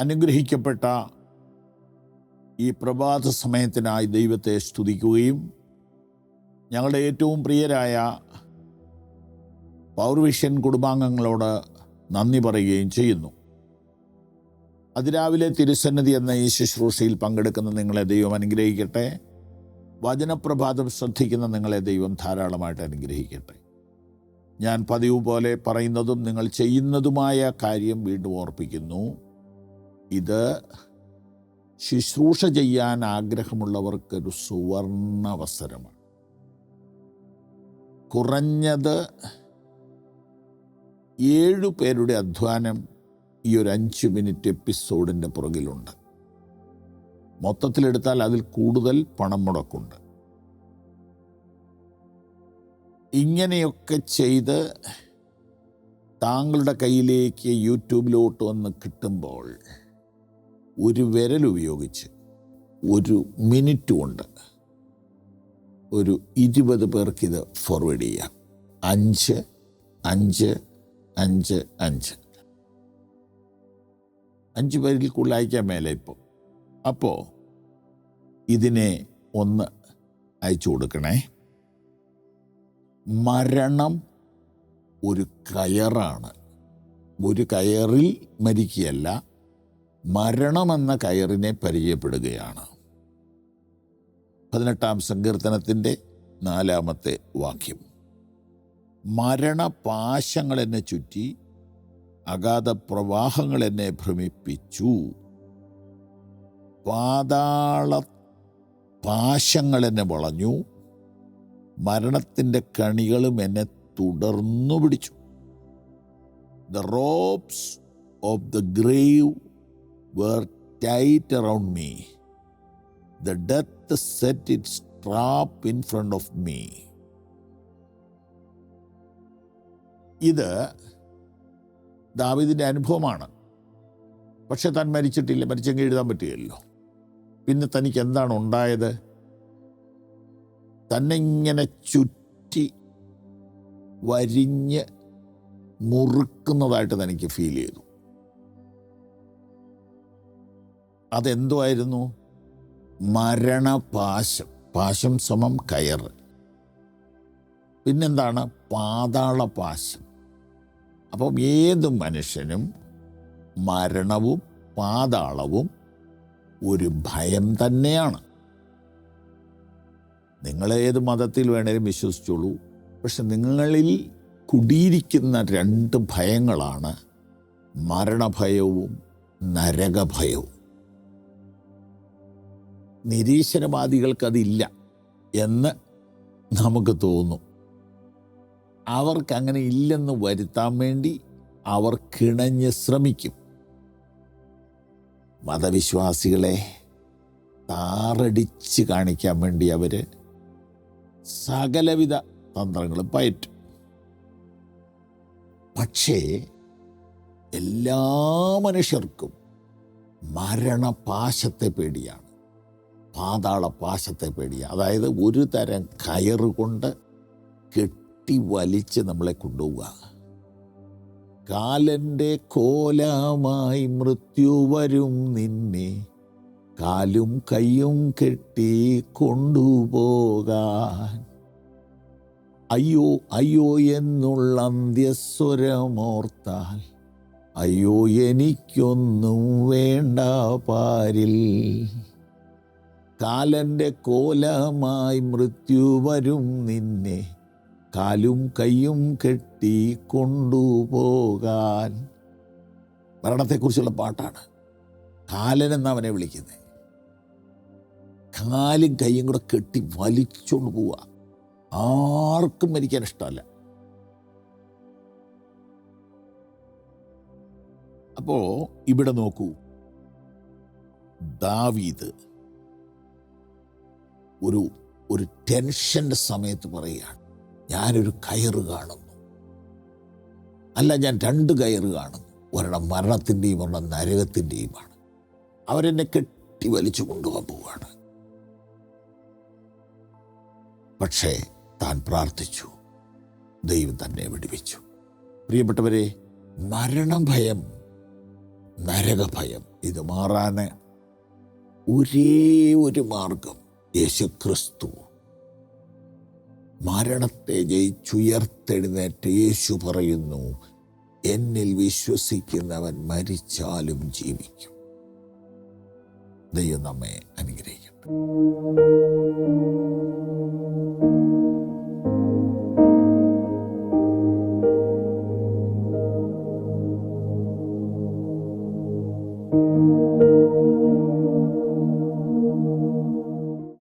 അനുഗ്രഹിക്കപ്പെട്ട ഈ പ്രഭാത സമയത്തിനായി ദൈവത്തെ സ്തുതിക്കുകയും ഞങ്ങളുടെ ഏറ്റവും പ്രിയരായ പവർവിഷൻ കുടുംബാംഗങ്ങളോട് നന്ദി പറയുകയും ചെയ്യുന്നു. അതിരാവിലെ തിരുസന്നിധി എന്ന ഈ ശുശ്രൂഷയിൽ പങ്കെടുക്കുന്ന നിങ്ങളെ ദൈവം അനുഗ്രഹിക്കട്ടെ. വചനപ്രഭാതം ശ്രദ്ധിക്കുന്ന നിങ്ങളെ ദൈവം ധാരാളമായിട്ട് അനുഗ്രഹിക്കട്ടെ. ഞാൻ പതിവ് പോലെ പറയുന്നതും നിങ്ങൾ ചെയ്യുന്നതുമായ കാര്യം വീണ്ടും ഓർപ്പിക്കുന്നു. ഇത് ശുശ്രൂഷ ചെയ്യാൻ ആഗ്രഹമുള്ളവർക്കൊരു സുവർണ അവസരമാണ്. കുറഞ്ഞത് 7 പേരുടെ അധ്വാനം ഈ ഒരു 5 മിനിറ്റ് എപ്പിസോഡിൻ്റെ പുറകിലുണ്ട്. മൊത്തത്തിലെടുത്താൽ അതിൽ കൂടുതൽ പണം മുടക്കുണ്ട്. ഇങ്ങനെയൊക്കെ ചെയ്ത് താങ്കളുടെ കയ്യിലേക്ക് യൂട്യൂബിലോട്ട് വന്ന് കിട്ടുമ്പോൾ ഒരു വിരലുപയോഗിച്ച് 1 മിനിറ്റ് കൊണ്ട് ഒരു 20 പേർക്കിത് ഫോർവേഡ് ചെയ്യാം. 5 5 5 5 5 പേരിൽ കൂടുതൽ അയക്കാൻ മേലെ ഇപ്പോൾ. അപ്പോൾ ഇതിനെ ഒന്ന് അയച്ചു കൊടുക്കണേ. മരണം ഒരു കയറാണ്. ഒരു കയറിൽ മരിക്കുകയല്ല, മരണമെന്ന കയറിനെ പരിചയപ്പെടുകയാണ്. 18-ാം സങ്കീർത്തനത്തിൻ്റെ 4-ാമത്തെ വാക്യം. മരണപാശങ്ങൾ എന്നെ ചുറ്റി, അഗാധ പ്രവാഹങ്ങൾ എന്നെ ഭ്രമിപ്പിച്ചു. പാതാള പാശങ്ങൾ എന്നെ വളഞ്ഞു, മരണത്തിൻ്റെ കണികളും എന്നെ തുടർന്നു പിടിച്ചു. The ropes of the grave were tight around me. The death set its trap in front of me. ഇത് ദാവീദിൻ്റെ അനുഭവമാണ്. പക്ഷെ താൻ മരിച്ചിട്ടില്ല. മരിച്ചെങ്കിൽ എഴുതാൻ പറ്റുകയല്ലോ. പിന്നെ തനിക്ക് എന്താണ് ഉണ്ടായത്? തന്നെ ഇങ്ങനെ ചുറ്റി വരിഞ്ഞ് മുറുക്കുന്നതായിട്ട് തനിക്ക് ഫീൽ ചെയ്തു. അതെന്തോ ആയിരുന്നു? മരണപാശം. പാശം സമം കയറ്. പിന്നെന്താണ്? പാതാളപാശം. അപ്പം ഏത് മനുഷ്യനും മരണവും പാതാളവും ഒരു ഭയം തന്നെയാണ്. നിങ്ങളേത് മതത്തിൽ വേണേലും വിശ്വസിച്ചോളൂ. പക്ഷെ നിങ്ങളിൽ കുടിയിരിക്കുന്ന 2 ഭയങ്ങളാണ് മരണഭയവും നരകഭയവും. നിരീശ്വരവാദികൾക്കതില്ല എന്ന് നമുക്ക് തോന്നും. അവർക്കങ്ങനെ ഇല്ലെന്ന് വരുത്താൻ വേണ്ടി അവർ കിണഞ്ഞ് ശ്രമിക്കും. മതവിശ്വാസികളെ താറടിച്ച് കാണിക്കാൻ വേണ്ടി അവർ സകലവിധ തന്ത്രങ്ങളും പയറ്റും. പക്ഷേ എല്ലാ മനുഷ്യർക്കും മരണപാശത്തെ പേടിയാണ്, പാതാളപാശത്തെ പേടിയാണ്. അതായത് ഒരു തരം കയറുകൊണ്ട് കെട്ടി വലിച്ച് നമ്മളെ കൊണ്ടുപോവുക. കാലൻ്റെ കോലമായി മൃത്യു വരും നിന്നെ, കാലും കയ്യും കെട്ടി കൊണ്ടുപോകാൻ. അയ്യോ അയ്യോ എന്നുള്ള അന്ത്യസ്വരമോർത്താൽ, അയ്യോ എനിക്കൊന്നും വേണ്ട പാരിൽ. കാലൻ്റെ കോലമായി മൃത്യു വരും നിന്നെ, കാലും കയ്യും കെട്ടി കൊണ്ടുപോകാൻ. മരണത്തെക്കുറിച്ചുള്ള പാട്ടാണ്. കാലനെന്ന് അവനെ വിളിക്കുന്നത്. കാലും കയ്യും കൂടെ കെട്ടി വലിച്ചുകൊണ്ട് പോവുക. ആർക്കും മരിക്കാൻ ഇഷ്ടമല്ല. അപ്പോൾ ഇവിടെ നോക്കൂ, ദാവീദ് ഒരു ടെൻഷൻ്റെ സമയത്ത് പറയുകയാണ്, ഞാനൊരു കയറ് കാണുന്നു. അല്ല, ഞാൻ 2 കയറ് കാണുന്നു. ഒരെണ്ണം മരണത്തിൻ്റെയും ഒരെണ്ണം നരകത്തിൻ്റെയുമാണ്. അവരെന്നെ കെട്ടി വലിച്ചു കൊണ്ടുപോകാൻ പോവുകയാണ്. പക്ഷേ താൻ പ്രാർത്ഥിച്ചു, ദൈവം തന്നെ വിടുവിച്ചു. പ്രിയപ്പെട്ടവരെ, മരണഭയം നരകഭയം. ഇത് മാറാൻ ഒരേ ഒരു മാർഗം യേശുക്രിസ്തു. മരണത്തെ ജയിച്ചുയർത്തെഴുന്നേറ്റ യേശു പറയുന്നു, എന്നിൽ വിശ്വസിക്കുന്നവൻ മരിച്ചാലും ജീവിക്കും. ദൈവം നമ്മെ അനുഗ്രഹിക്കട്ടെ.